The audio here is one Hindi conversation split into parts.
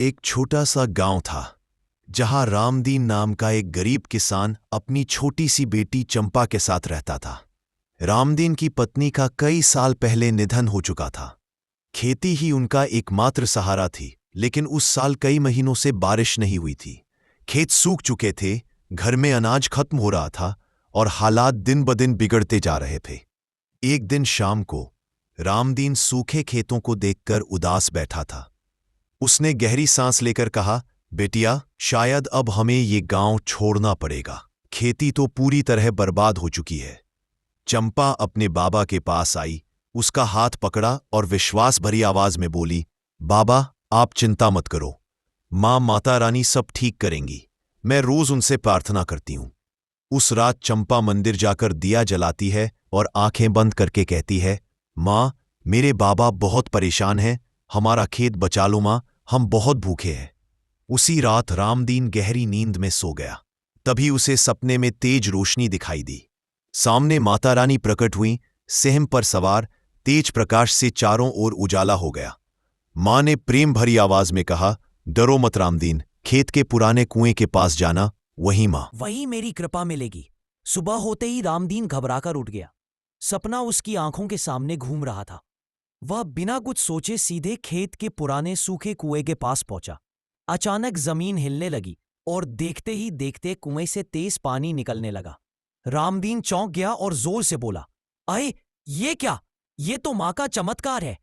एक छोटा सा गांव था जहां रामदीन नाम का एक गरीब किसान अपनी छोटी सी बेटी चंपा के साथ रहता था। रामदीन की पत्नी का कई साल पहले निधन हो चुका था। खेती ही उनका एकमात्र सहारा थी, लेकिन उस साल कई महीनों से बारिश नहीं हुई थी। खेत सूख चुके थे, घर में अनाज खत्म हो रहा था और हालात दिन ब दिन बिगड़ते जा रहे थे। एक दिन शाम को रामदीन सूखे खेतों को देखकर उदास बैठा था। उसने गहरी सांस लेकर कहा, बेटिया, शायद अब हमें ये गांव छोड़ना पड़ेगा। खेती तो पूरी तरह बर्बाद हो चुकी है। चंपा अपने बाबा के पास आई, उसका हाथ पकड़ा और विश्वास भरी आवाज में बोली, बाबा, आप चिंता मत करो। मां माता रानी सब ठीक करेंगी। मैं रोज उनसे प्रार्थना करती हूं। उस रात चंपा मंदिर जाकर दिया जलाती है और आंखें बंद करके कहती है, मां, मेरे बाबा बहुत परेशान हैं, हमारा खेत बचा लो मां, हम बहुत भूखे हैं। उसी रात रामदीन गहरी नींद में सो गया। तभी उसे सपने में तेज रोशनी दिखाई दी। सामने माता रानी प्रकट हुई, सिंह पर सवार, तेज प्रकाश से चारों ओर उजाला हो गया। मां ने प्रेम भरी आवाज में कहा, डरो मत रामदीन, खेत के पुराने कुएं के पास जाना, वहीं मां। वही मेरी कृपा मिलेगी। सुबह होते ही रामदीन घबराकर उठ गया। सपना उसकी आंखों के सामने घूम रहा था। वह बिना कुछ सोचे सीधे खेत के पुराने सूखे कुएं के पास पहुंचा। अचानक जमीन हिलने लगी और देखते ही देखते कुएं से तेज पानी निकलने लगा। रामदीन चौंक गया और जोर से बोला, अरे ये क्या? ये तो मां का चमत्कार है।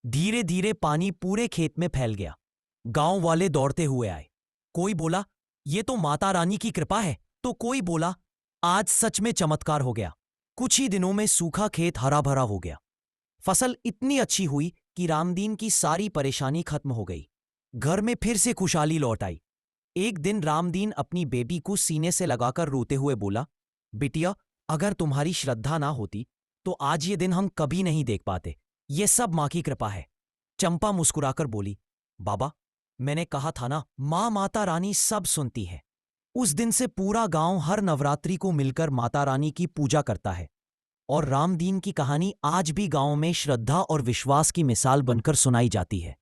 धीरे धीरे पानी पूरे खेत में फैल गया। गांव वाले दौड़ते हुए आए। कोई बोला, ये तो माता रानी की कृपा है, तो कोई बोला, आज सच में चमत्कार हो गया। कुछ ही दिनों में सूखा खेत हरा भरा हो गया। फसल इतनी अच्छी हुई कि रामदीन की सारी परेशानी खत्म हो गई। घर में फिर से खुशहाली लौट आई। एक दिन रामदीन अपनी बेबी को सीने से लगाकर रोते हुए बोला, बिटिया, अगर तुम्हारी श्रद्धा ना होती तो आज ये दिन हम कभी नहीं देख पाते। ये सब मां की कृपा है। चंपा मुस्कुराकर बोली, बाबा, मैंने कहा था ना, मां माता रानी सब सुनती है। उस दिन से पूरा गांव हर नवरात्रि को मिलकर माता रानी की पूजा करता है और रामदीन की कहानी आज भी गांव में श्रद्धा और विश्वास की मिसाल बनकर सुनाई जाती है।